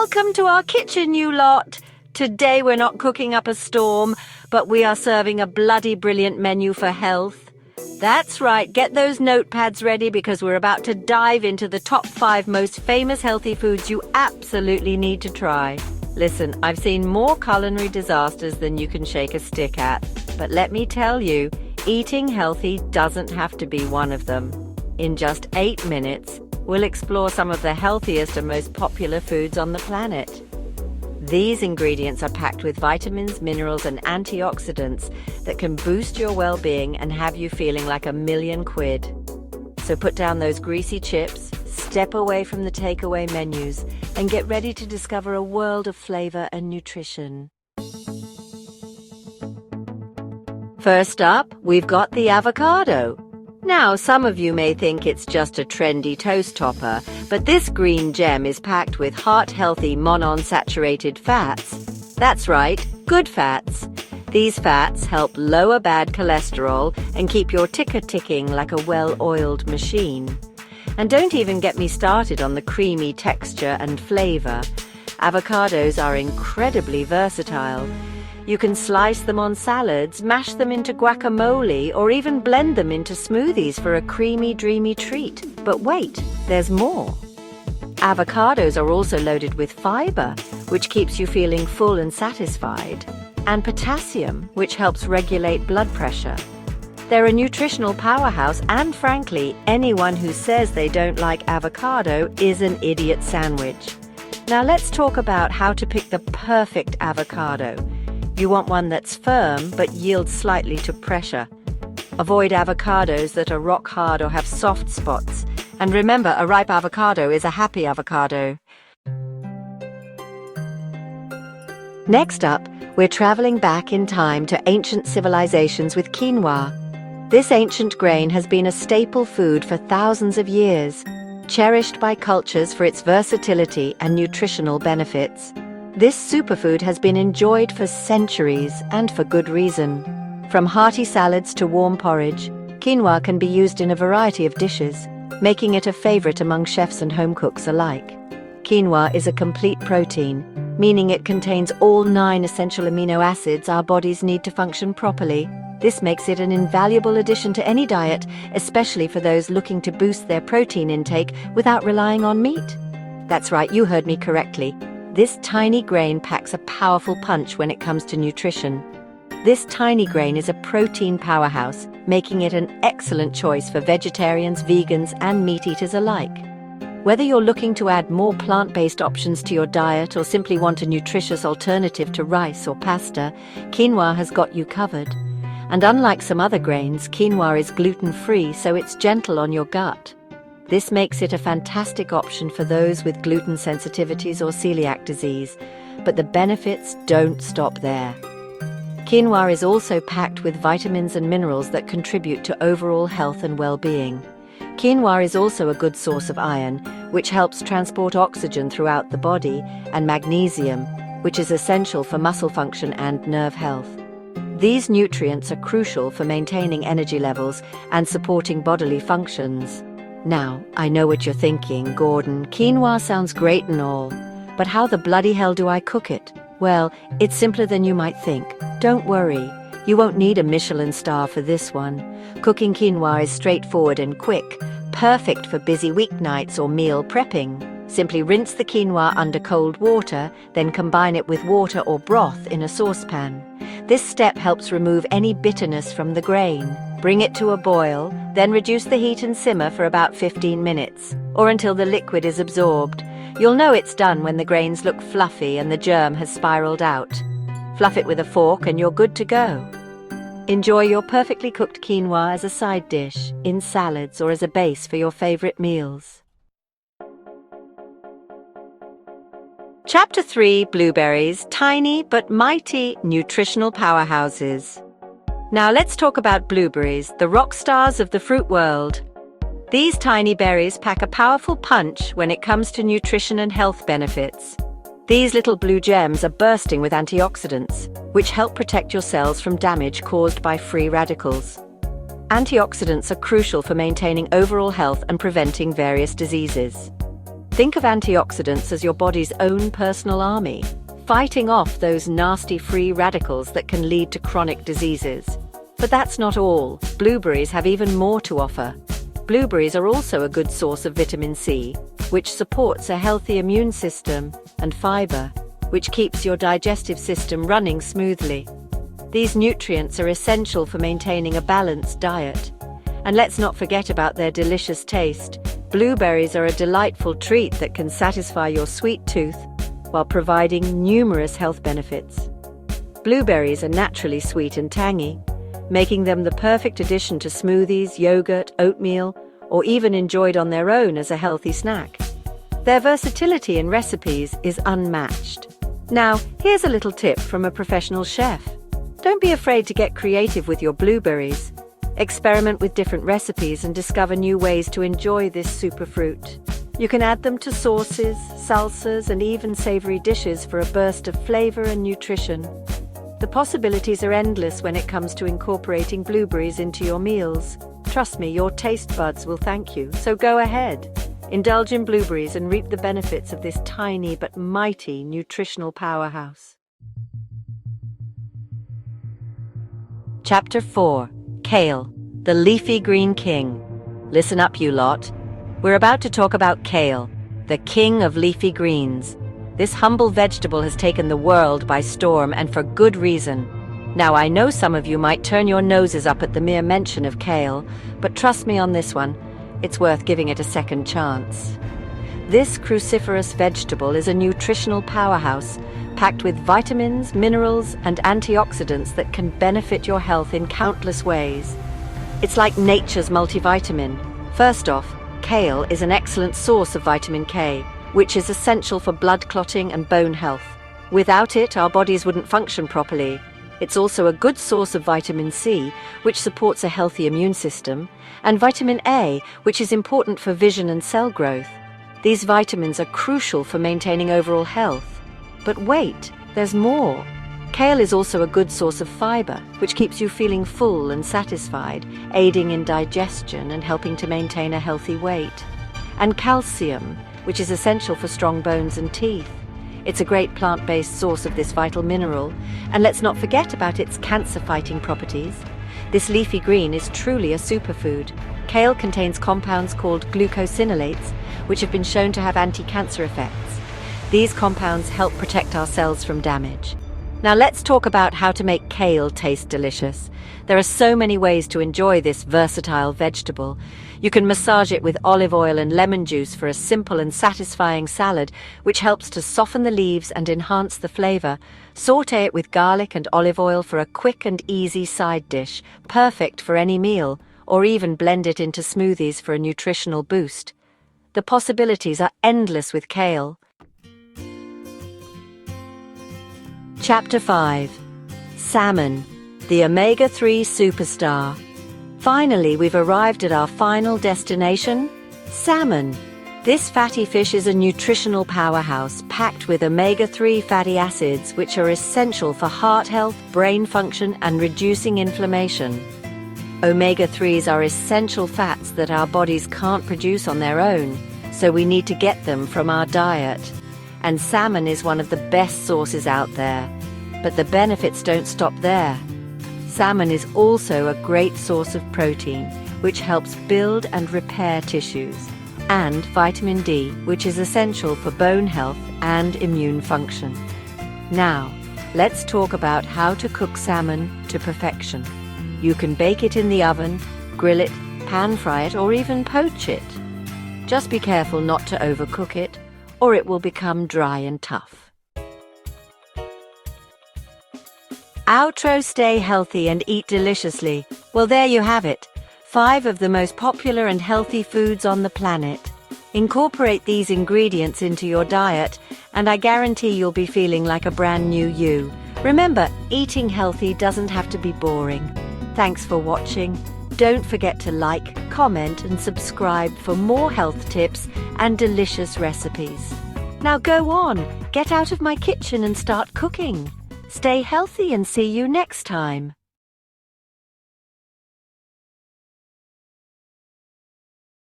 Welcome to our kitchen, you lot. Today we're not cooking up a storm, but we are serving a bloody brilliant menu for health. That's right, get those notepads ready because we're about to dive into the top 5 most famous healthy foods you absolutely need to try. Listen, I've seen more culinary disasters than you can shake a stick at, but let me tell you, eating healthy doesn't have to be one of them. In just 8 minutes, we'll explore some of the healthiest and most popular foods on the planet. These ingredients are packed with vitamins, minerals, and antioxidants that can boost your well-being and have you feeling like £1,000,000 quid. So put down those greasy chips, step away from the takeaway menus, and get ready to discover a world of flavor and nutrition. First up, we've got the avocado. Now, some of you may think it's just a trendy toast topper, but this green gem is packed with heart-healthy monounsaturated fats. That's right, good fats. These fats help lower bad cholesterol and keep your ticker ticking like a well-oiled machine. And don't even get me started on the creamy texture and flavor. Avocados are incredibly versatile. You can slice them on salads, mash them into guacamole, or even blend them into smoothies for a creamy, dreamy treat. But wait, there's more. Avocados are also loaded with fiber, which keeps you feeling full and satisfied, and potassium, which helps regulate blood pressure. They're a nutritional powerhouse, and frankly, anyone who says they don't like avocado is an idiot sandwich. Now let's talk about how to pick the perfect avocado. You want one that's firm but yields slightly to pressure. Avoid avocados that are rock hard or have soft spots. And remember, a ripe avocado is a happy avocado. Next up, we're traveling back in time to ancient civilizations with quinoa. This ancient grain has been a staple food for thousands of years, cherished by cultures for its versatility and nutritional benefits. This superfood has been enjoyed for centuries, and for good reason. From hearty salads to warm porridge, quinoa can be used in a variety of dishes, making it a favorite among chefs and home cooks alike. Quinoa is a complete protein, meaning it contains all 9 essential amino acids our bodies need to function properly. This makes it an invaluable addition to any diet, especially for those looking to boost their protein intake without relying on meat. That's right, you heard me correctly. This tiny grain packs a powerful punch when it comes to nutrition. This tiny grain is a protein powerhouse, making it an excellent choice for vegetarians, vegans, and meat eaters alike. Whether you're looking to add more plant-based options to your diet or simply want a nutritious alternative to rice or pasta, quinoa has got you covered. And unlike some other grains, quinoa is gluten-free, so it's gentle on your gut. This makes it a fantastic option for those with gluten sensitivities or celiac disease, but the benefits don't stop there. Quinoa is also packed with vitamins and minerals that contribute to overall health and well-being. Quinoa is also a good source of iron, which helps transport oxygen throughout the body, and magnesium, which is essential for muscle function and nerve health. These nutrients are crucial for maintaining energy levels and supporting bodily functions. Now, I know what you're thinking, Gordon. Quinoa sounds great and all, but how the bloody hell do I cook it? Well, it's simpler than you might think. Don't worry, you won't need a Michelin star for this one. Cooking quinoa is straightforward and quick, perfect for busy weeknights or meal prepping. Simply rinse the quinoa under cold water, then combine it with water or broth in a saucepan. This step helps remove any bitterness from the grain. Bring it to a boil, then reduce the heat and simmer for about 15 minutes, or until the liquid is absorbed. You'll know it's done when the grains look fluffy and the germ has spiraled out. Fluff it with a fork and you're good to go. Enjoy your perfectly cooked quinoa as a side dish, in salads, or as a base for your favorite meals. Chapter 3, Blueberries, tiny but mighty nutritional powerhouses. Now let's talk about blueberries, the rock stars of the fruit world. These tiny berries pack a powerful punch when it comes to nutrition and health benefits. These little blue gems are bursting with antioxidants, which help protect your cells from damage caused by free radicals. Antioxidants are crucial for maintaining overall health and preventing various diseases. Think of antioxidants as your body's own personal army, fighting off those nasty free radicals that can lead to chronic diseases. But that's not all. Blueberries have even more to offer. Blueberries are also a good source of vitamin C, which supports a healthy immune system, and fiber, which keeps your digestive system running smoothly. These nutrients are essential for maintaining a balanced diet. And let's not forget about their delicious taste. Blueberries are a delightful treat that can satisfy your sweet tooth while providing numerous health benefits. Blueberries are naturally sweet and tangy, making them the perfect addition to smoothies, yogurt, oatmeal, or even enjoyed on their own as a healthy snack. Their versatility in recipes is unmatched. Now, here's a little tip from a professional chef. Don't be afraid to get creative with your blueberries. Experiment with different recipes and discover new ways to enjoy this superfruit. You can add them to sauces, salsas, and even savory dishes for a burst of flavor and nutrition. The possibilities are endless when it comes to incorporating blueberries into your meals. Trust me, your taste buds will thank you. So go ahead, indulge in blueberries and reap the benefits of this tiny but mighty nutritional powerhouse. Chapter 4. Kale, the leafy green king. Listen up, you lot. We're about to talk about kale, the king of leafy greens. This humble vegetable has taken the world by storm, and for good reason. Now, I know some of you might turn your noses up at the mere mention of kale, but trust me on this one, it's worth giving it a second chance. This cruciferous vegetable is a nutritional powerhouse, packed with vitamins, minerals, and antioxidants that can benefit your health in countless ways. It's like nature's multivitamin. First off, kale is an excellent source of vitamin K, which is essential for blood clotting and bone health. Without it, our bodies wouldn't function properly. It's also a good source of vitamin C, which supports a healthy immune system, and vitamin A, which is important for vision and cell growth. These vitamins are crucial for maintaining overall health. But wait, there's more. Kale is also a good source of fiber, which keeps you feeling full and satisfied, aiding in digestion and helping to maintain a healthy weight. And calcium, which is essential for strong bones and teeth. It's a great plant-based source of this vital mineral, and let's not forget about its cancer-fighting properties. This leafy green is truly a superfood. Kale contains compounds called glucosinolates, which have been shown to have anti-cancer effects. These compounds help protect our cells from damage. Now let's talk about how to make kale taste delicious. There are so many ways to enjoy this versatile vegetable. You can massage it with olive oil and lemon juice for a simple and satisfying salad, which helps to soften the leaves and enhance the flavor. Saute it with garlic and olive oil for a quick and easy side dish, perfect for any meal, or even blend it into smoothies for a nutritional boost. The possibilities are endless with kale. Chapter 5. Salmon, the omega-3 superstar. Finally, we've arrived at our final destination, salmon. This fatty fish is a nutritional powerhouse packed with omega-3 fatty acids, which are essential for heart health, brain function, and reducing inflammation. Omega-3s are essential fats that our bodies can't produce on their own, so we need to get them from our diet. And salmon is one of the best sources out there. But the benefits don't stop there. Salmon is also a great source of protein, which helps build and repair tissues, and vitamin D, which is essential for bone health and immune function. Now, let's talk about how to cook salmon to perfection. You can bake it in the oven, grill it, pan fry it, or even poach it. Just be careful not to overcook it, or it will become dry and tough. Outro: stay healthy and eat deliciously. Well, there you have it. 5 of the most popular and healthy foods on the planet. Incorporate these ingredients into your diet, and I guarantee you'll be feeling like a brand new you. Remember, eating healthy doesn't have to be boring. Thanks for watching. Don't forget to like, comment, and subscribe for more health tips and delicious recipes. Now go on, get out of my kitchen and start cooking. Stay healthy and see you next time.